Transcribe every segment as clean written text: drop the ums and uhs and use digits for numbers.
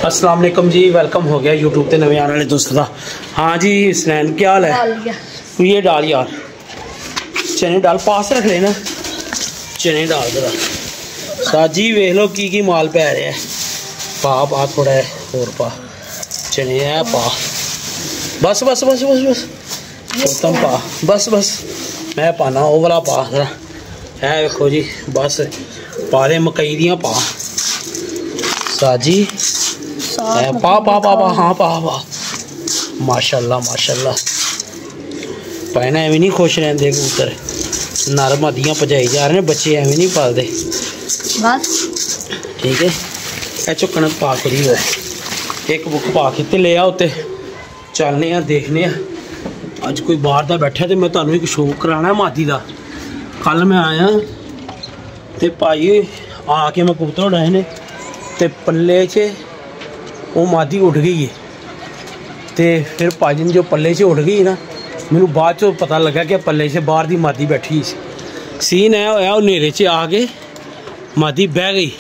अस्सलाम वालेकुम जी, वेलकम हो गया यूट्यूब पे नवे आने वाले दोस्तों का। हाँ जी स्नैन क्या हाल है? ये डाल यार, चने डाल, पास रख लेना, चने डाल जरा। साजी वेख लो की माल पै रहा है। पा थोड़ा है और पा, चने है पा, बस बस बस बस बस तुम पा, बस बस मैं पाना वो वाला पा जरा है। देखो जी बस पा दे, मकई दियाँ पा साजी, पा पा पा पा हाँ पा पा, माशाल्लाह माशाल्लाह। पैना एवं नहीं खुश रहते कबूतर, नर मदियाँ पजाई जा रहे हैं, बच्चे एवं नहीं पालते बस। ठीक है ए चुकन पा के ही एक बुक पा के ले आओ ते चलने आ, देखने अज कोई बाहर का बैठा तो मैं तुम्हें एक शो कराना मादी का। कल मैं आया तो भाई आके मैं कबूतर उड़ाए ने ते पल्ले च वो मादी उड़ गई है। तो फिर भाजी ने जो पल्ले से उड़ गई ना, मैनू बाद चो पता लगा कि पल्ले से बाहर की मादी बैठी सीन है होया, वो नेरे च आके मादी बह गई।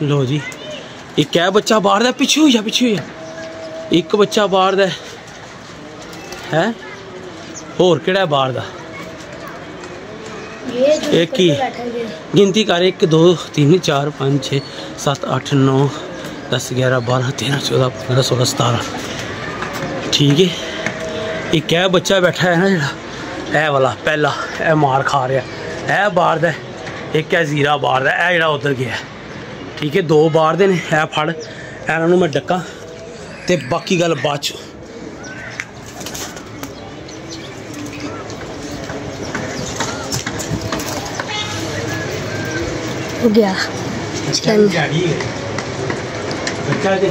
लो जी एक है बच्चा बाहर का, पिछे हो जा पिछे हो जा, एक बच्चा बाहर का है, होर केड़ा बाहर का एक ही गिनती कर, 1 2 3 4 5 6 7 8 9 10 11 12 13 14 15 16 17। ठीक है एक है बच्चा बैठा है ना जरा, ए वाला पहला ए मार खा रहा है बाहर का, एक है जीरा बाहर का, ए जरा उधर गया। ठीक है 2 बाहर दे ने, है फड़ इन्हों मैं डक्का ते बाकी गल बाद चो। हो गया चल बच्चा दे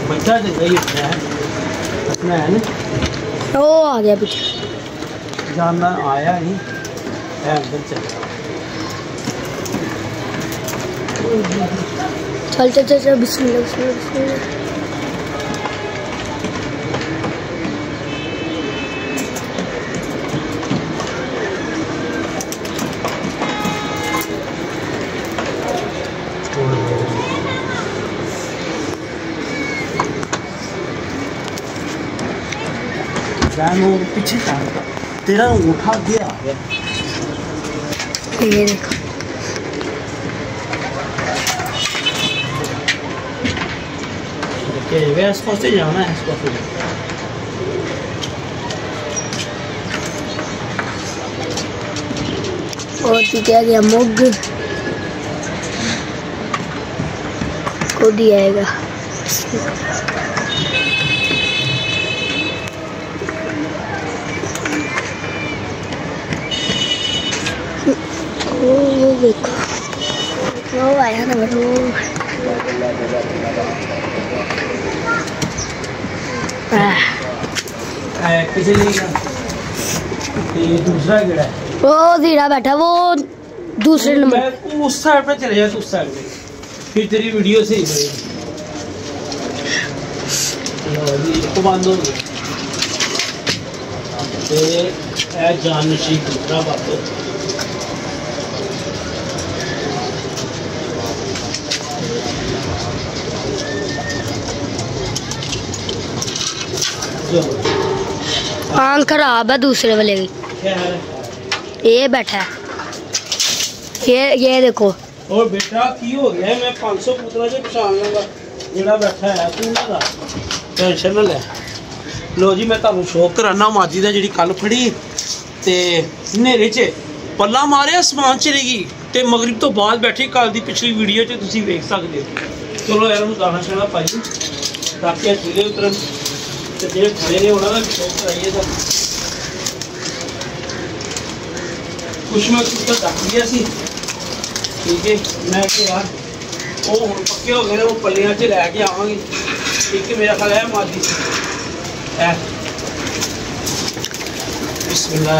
बच्चा दे गई है ना, वो आ गया पीछे, जानना आया नहीं है अंदर चल। चल चल चल चल बिस्मिल्लाह बिस्मिल्लाह बिस्मिल्लाह। पीछे तेरा उठा गया आ गया, ये देखो इस पास से जाना है, इस पास से और क्या गया मुग को दियाएगा। वो देखो वो आया ना वो ये दूसरा गिरा है, वो जीरा बैठा, वो दूसरे नंबर उस साइड पे चले जाए, उस साइड पे फिर तेरी वीडियो सही बनेगी। तो बंद हो गया जान नशी दूसरा बात। आंख खराब है दूसरे वाले की, ये बैठा है, ये देखो। और बेटा की हो गया, मैं 500 पुत्रा जो पछाण लूंगा जेड़ा बैठा है तू ना टेंशन ना ले। लो जी मैं तुहानू शो कराना मादी दा, जी कल फड़ी ते नेरे च पल्ला मारे आसमान चली गई ते मगरिब तो बाद बैठी। कल दी पिछली वीडियो च तुसीं वेख सकदे हो। चलो यार मैं दाना शाना पाई ताकि चूल्हे उतरन ते जेह्ड़े खड़े ने उन्हां दा भी शो कराइए। कुछ मैं कुत्ता ढक लिया सी। ठीक है मैं यार वो हुण पक्के हो गए ने, वो पल्लियां च लैके आवांगे। एक मेरा ख्याल है मादी है। बिस्मिल्लाह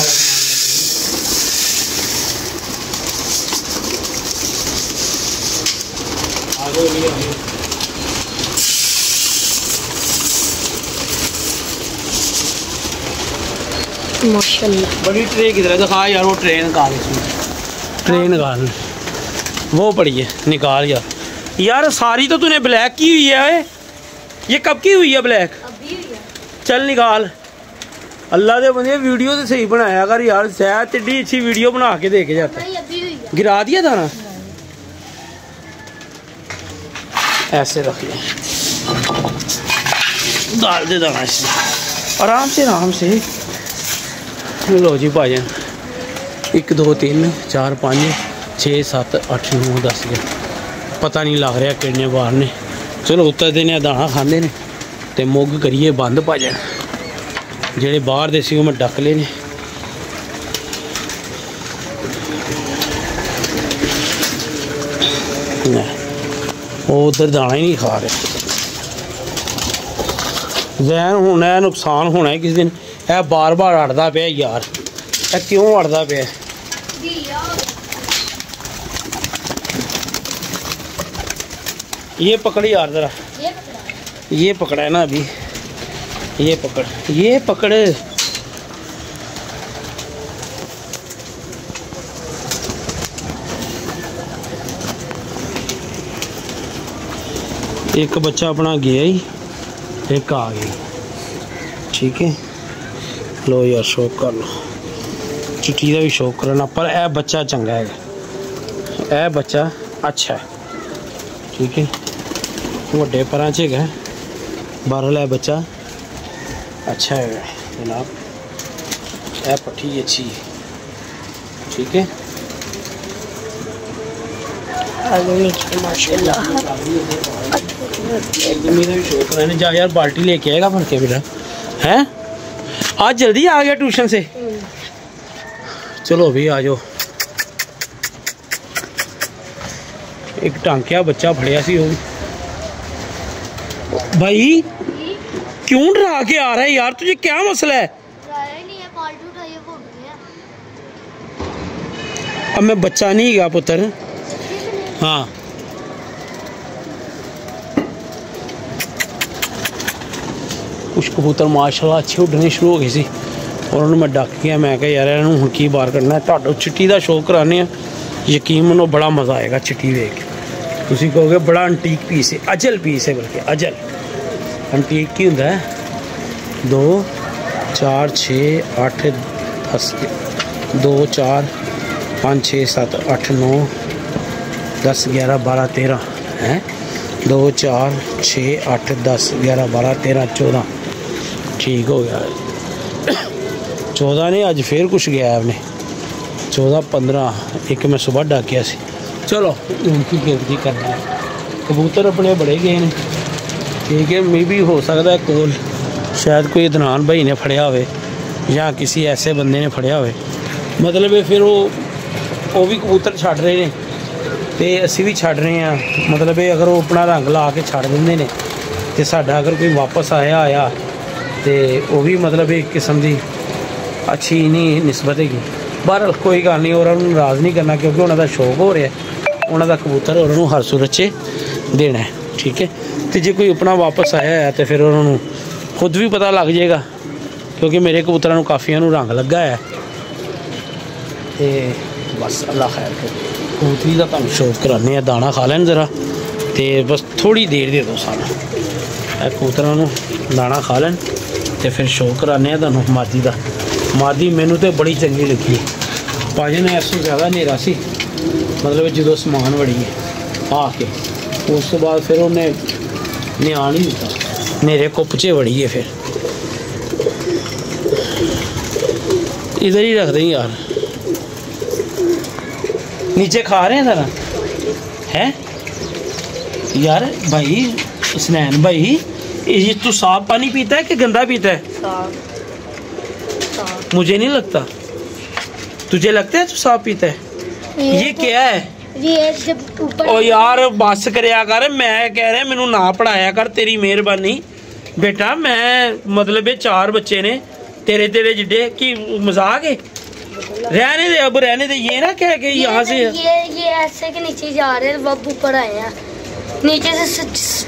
आगे लिया माशाल्लाह। बड़ी ट्रे किधर है? दिखा यार वो ट्रे निकाल, इसमें ट्रे निकाल, वो पड़ी है, निकाल यार। यार सारी तो तूने ब्लैक की हुई है, ये कब की हुई है ब्लैक? अभी हुई है। चल निकाल। अल्लाह दे बंदे वीडियो तो सही बनाया कर यार, शायद तेरी अच्छी वीडियो बना के दे के जाता। नहीं अभी हुई है। गिरा दिया था ना, ऐसे रख ले, डाल दे दाना इसमें, आराम से। लो जी भाजन, 1 2 3 4 5 6 7 8 9 10 पता नहीं लग रहा किन्ने बार ने। चलो उतरते ने, दाना खाते ने, तो मुग करिए बंद भाजन। जेड़े बाहर दे सी वो मैं डक लेने। वो उधर दाना ही नहीं खा रहे। जैन होना है, नुकसान होना है किस दिन। यह बार बार अड़ता पे यार, यह क्यों अड़ता पे? ये पकड़ यार जरा, ये पकड़ा है ना अभी, ये पकड़। एक बच्चा अपना गया ही, एक आ गई। ठीक है, लो यार शौक कर लो, चिट्टी का भी शौक करना, पर यह बच्चा चंगा है, यह बच्चा अच्छा है। ठीक है, वड्डे पर च है, बहरहाल है बच्चा अच्छा है जनाब, यह पट्ठी अच्छी है। ठीक है, माशाल्लाह। मेरा भी शौक रहने। जा यार बाल्टी लेके आएगा भर के बेटा, हैं? आज जल्दी आ गया ट्यूशन से? चलो अभी आ जाओ। एक टांकिया बच्चा फड़िया सी, भाई क्यों डरा के आ रहा है यार? तुझे क्या मसला है? अब मैं बच्चा नहीं गया पुत्र। हाँ कुछ कबूतर माशाल्लाह अच्छे उड़ने शुरू हो गए सी, और उन्होंने मैं डक गया। मैं कहा यार इन्हों हुण की बार करना है। तुहाडों चिट्टी का शौक कराने, यकीन मनो बड़ा मज़ा आएगा चिट्टी देख के। तुसी कहोगे बड़ा अंटीक पीस है, अजल पीस है, बल्कि अजल अंटीक की होंदा है। 2 4 6 8 10 2 4 5 6 7 8 9 10 11 12 13 हैं। 2 4 6 8 10 11 12 13 14 ठीक हो गया। 14 ने अज फिर कुछ गया आपने, 14 15 एक मैं सुबह डाकिया सी। चलो उनकी गिनती करना है। कबूतर अपने बड़े गए हैं। ठीक है, मे भी हो सकता है कोल शायद कोई अदनान भाई ने फड़िया हो, या किसी ऐसे बंदे ने फड़िया हो। मतलब फिर वो भी कबूतर छड़ रहे हैं तो असी भी छड़ रहे हैं। मतलब अगर वो अपना रंग ला के छड़ देंगे ने तो साडा अगर कोई वापस आया तो वो भी मतलब एक किस्म की अच्छी नहीं निस्बत है। बहरहाल कोई गल नहीं, और नाराज़ नहीं करना, क्योंकि उन्होंने शौक हो रहा है, उन्होंने कबूतर उन्होंने हर सूरत च देना है। ठीक है, तो जो कोई अपना वापस आया है तो फिर उन्होंने खुद भी पता लग जाएगा, क्योंकि मेरे कबूतरों को काफ़िया रंग लगा है। तो बस अल्लाह खैर करे, कबूतरी का तुम शौक कराने, दाना खा लैन ज़रा, तो बस थोड़ी देर दे दो सानू, कबूतरों को दाना खा लैन, तो फिर शौक कराने तुम मादी का। मादी मैनू तो बड़ी चंगी लगी है भाजी ने, इससे ज़्यादा हनेरा सी, मतलब जो समान बड़ी है आके, उस तो बाद फिर उन्हें न्यान ही दिता, मेरे कुपचे बड़ी है। फिर इधर ही रख दें यार, नीचे खा रहे हैं ज़रा है यार। भाई स्नैन भाई, ये तू साफ पानी पीता है कि गंदा पीता है? साफ। मुझे नहीं लगता, तुझे लगता है तू साफ पीता है? ये क्या है? ये जब ऊपर ओ यार बस करया कर, मैं कह रहा मैनू ना पढ़ाया कर, तेरी मेहरबानी बेटा। मैं मतलब ये 4 बच्चे ने तेरे जिड्डे की मजाक है? रहने दे अब, रहने दे। ये ना कह के यहाँ से ये ऐसे के नीचे जा रहे हैं, अब ऊपर आए हैं। नीचे से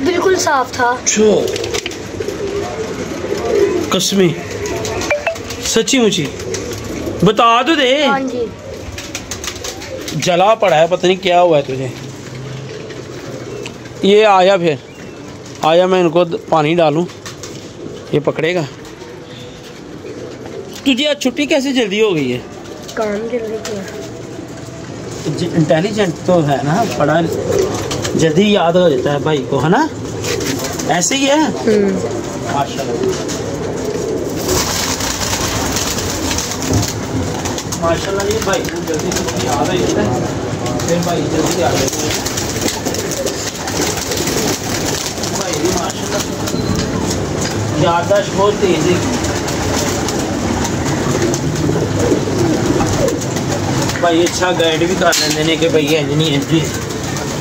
बिल्कुल साफ था। कसमी सच्ची मुची बता तो दे। हाँ जी। जला पड़ा है, पता नहीं क्या हुआ है तुझे। ये आया, फिर आया, मैं इनको पानी डालूं, ये पकड़ेगा। तुझे आज छुट्टी कैसे जल्दी हो गई है? काम जल्दी किया। इंटेलिजेंट तो है ना, बड़ा जल्दी याद हो जाता है भाई को, है ना? ऐसे ही है माशाल्लाह। माशाल्लाह ये भाई को जल्दी याद हो जाता है, फिर भाई जल्दी आ जाता है भाई। माशाल्लाह याददाश्त बहुत तेज है भाई। अच्छा गाइड भी कर लेंगे ने कि भाई इंज नहीं इंज।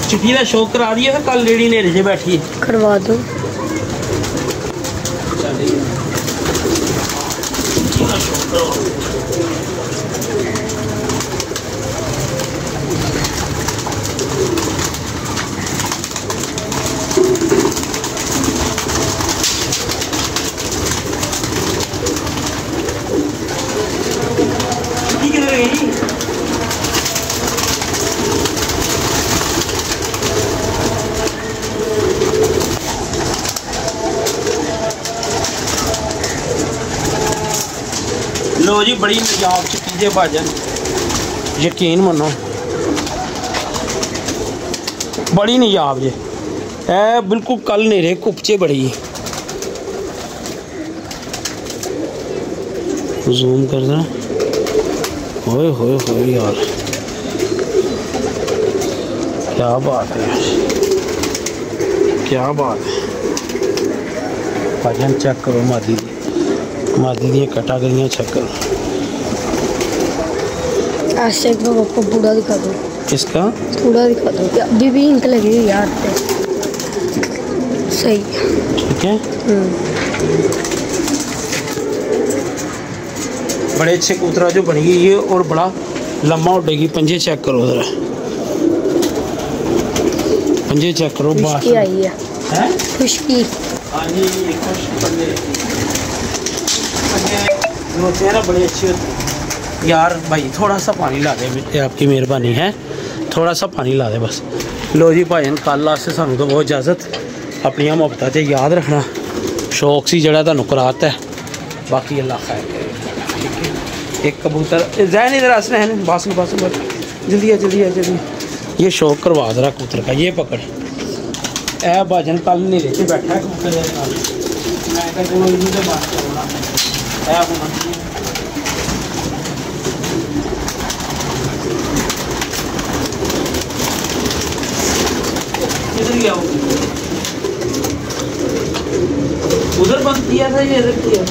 चिट्ठी का शौक करा दिया है, कल लेडी नेरे से बैठी करवा दो। लो जी, बड़ी नजाब चिट्टी जे भाजन, यकीन मनो बड़ी नजाब जे है, बिल्कुल कल नेरे कुपचे बड़ी। जूम कर देना। होए होए होए यार, क्या बात है यार, क्या बात है। भाजन चेक करो, मादी दी कैटागरियाँ चेक करो। ऐसे को पूरा दिखा दो। इसका पूरा दिखा दो। अभी भी इंक लगी हुई यार पे। सही ठीक है। बड़े अच्छे कबूतरा जो बनेगी ये, और बड़ा लंबा उड़ेगी। पंजे चेक करो जरा, पंजे चेक करो। खुशकी आई है, खुशकी। हाँ जी, खुशकी पंजे होते हैं ना, बड़े अच्छे होते हैं यार। भाई थोड़ा सा पानी ला दे, आपकी मेहरबानी है, थोड़ा सा पानी ला दे बस। लो जी भाई, कल वास्ते सानू तो बहुत इजाजत। अपनी मुहब्बत से याद रखना, शौक सी जड़ा तुहानू कराता है, बाकी अल्लाह खैर करे। ठीक है, एक कबूतर जैन इधर आसने हैं, बस बस बस, जल्दी है जल्दी है जल्दी। ये शौक करवा दे रहा कबूतर का, ये पकड़। ए भाजन कल नहीं लेके बैठा है कबूतर, मैं तो चलो इन्हीं से बात करना है होना चाहिए। किधर गया वो? उधर बंद किया था, ये इधर किया।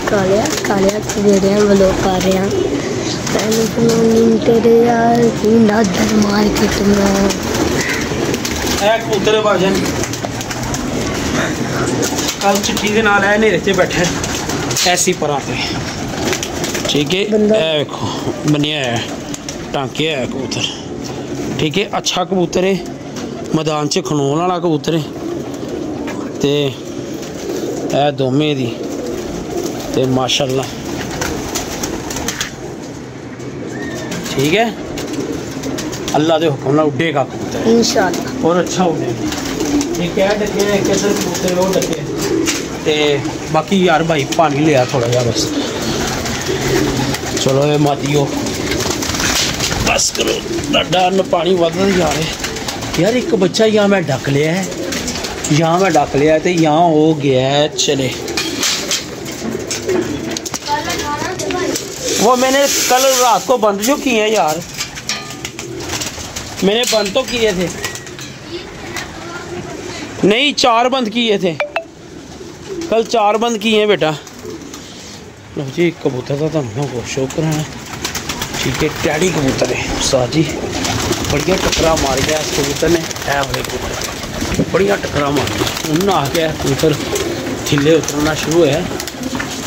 कालिया कालिया दे रहे हैं, वो लोग खा रहे हैं। तेरे यार ना दर मार के तुम कबूतर भाजन कल चिट्ठी के नाल है, नेरे से बैठे ऐसी परां पे। ठीक है, देखो बनिया है, टांके है कबूतर। ठीक है, अच्छा कबूतर है, मैदान च खनोन वाला कबूतर है। ते ए दोमें दी ते माशाल्लाह ठीक है। अल्लाह के हुक्म नाल उड़ेगा कबूतर इंशाअल्लाह, और अच्छा उड़ेगा। ठीक है, डके कैसे कबूतर वो डके। ते बाकी यार भाई पानी लिया थोड़ा जा बस। चलो ये मातियो बस करो, डर न पानी वधदा जा रहा है यार। एक बच्चा यहाँ मैं ढक लिया है, यहाँ मैं ढक लिया है, तो यहाँ हो गया है। चले वो मैंने कल रात को बंद जो किए हैं यार, मैंने बंद तो किए थे, नहीं 4 बंद किए थे कल, 4 बंद किए हैं बेटा। लो जी, कबूतर का तो हमको शौक कराना। ठीक है, टैडी कबूतर है उस्ताद जी, बढ़िया टकरा मार गया इस कबूतर ने। है वाले कबूतर बढ़िया टकरा मार गया, उन्हें आ गया कबूतर थिले उतरना शुरू है,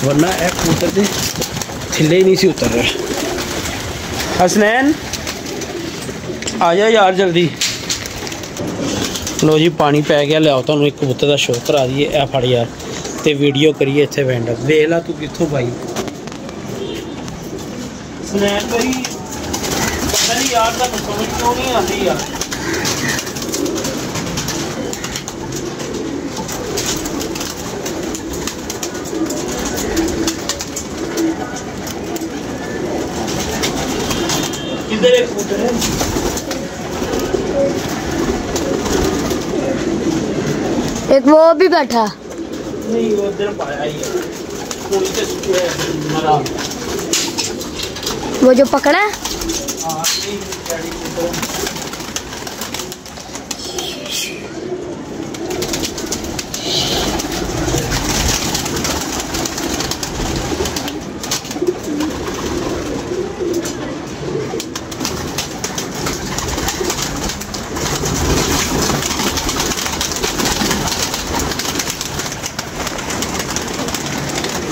वरना यह कबूतर के थिले ही नहीं सी उतर रहे। हसनैन आ जा यार जल्दी। लो जी, पानी पै गया, लियाओ तुहानू एक कबूतर का शौक करा दिए। ए फड़ यार, ते वीडियो करिए इत्थे वेंड देख ला तू कित्थों भाई स्नैप करी पता नहीं यार दा समझ क्यों नहीं आती यार किधर है कबूतर है एक वो भी बैठा नहीं वो उधर पाया ही है मरा वो जो पकड़ा है हाँ नहीं डैडी कबूतर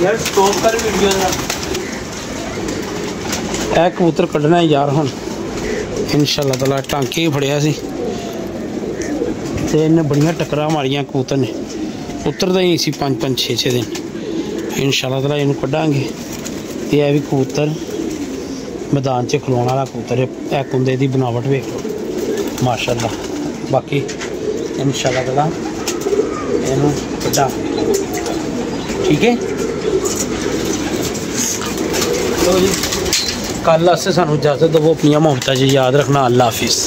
यार स्टॉप कर वीडियो दा कबूतर कढ़ना है यार हुण इंशाअल्लाह ताला टांके ही फड़िया सी ते इन्हें बड़ियां टक्करां मारियां कबूतर ने उतरदा ही नहीं सी 5-5 6-6 दिन इंशाअल्लाह ताला इन्हूं कढ़ांगे ते यह भी कबूतर मैदान च खलोण वाला कबूतर है कुंदे दी बनावट वेख लो माशाअल्लाह बाकी इंशाअल्लाह ताला इन्हूं कढ़ांगे ठीक है तो जी कल आस्ते सानू इजाजत दो अपनी मोहब्बत जी याद रखना अल्लाह हाफिज़।